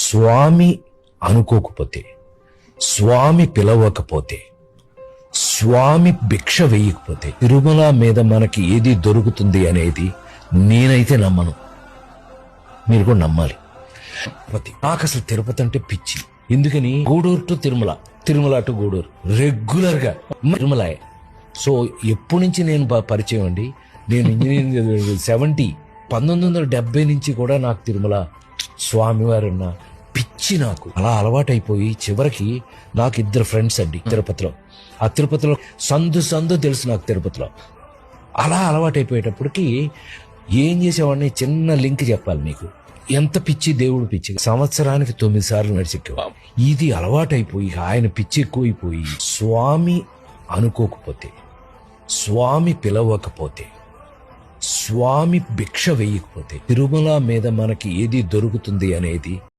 స్వామి అనుకోకపోతే, స్వామి పిలవకపోతే, స్వామి భిక్ష వేయకపోతే తిరుమల మీద మనకి ఏది దొరుకుతుంది అనేది నేనైతే నమ్మను. మీరు కూడా నమ్మాలి. నాకు అసలు తిరుపతి అంటే పిచ్చి. ఎందుకని? Gudur to Tirumala, Tirumala to Gudur regular గా తిరుమల. సో ఎప్పటి నుంచి నేను పరిచయం అండి, నేను ఇంజనీరింగ్ 1970 నుంచి కూడా నాకు తిరుమల స్వామివారు ఉన్న పిచ్చి. నాకు అలా అలవాటైపోయి చివరికి నాకు 2 ఫ్రెండ్స్ అండి తిరుపతిలో. ఆ తిరుపతిలో సందు తెలుసు నాకు తిరుపతిలో. అలా అలవాటైపోయేటప్పటికి ఏం చేసేవాడిని, చిన్న లింక్ చెప్పాలి మీకు. ఎంత పిచ్చి, దేవుడు పిచ్చి. సంవత్సరానికి 9 సార్లు నడిచెక్కేవాడు. ఇది అలవాటైపోయి ఆయన పిచ్చి ఎక్కువైపోయి, స్వామి అనుకోకపోతే, స్వామి పిలవకపోతే, స్వామి భిక్ష వేయకపోతే తిరుమల మీద మనకి ఏది దొరుకుతుంది అనేది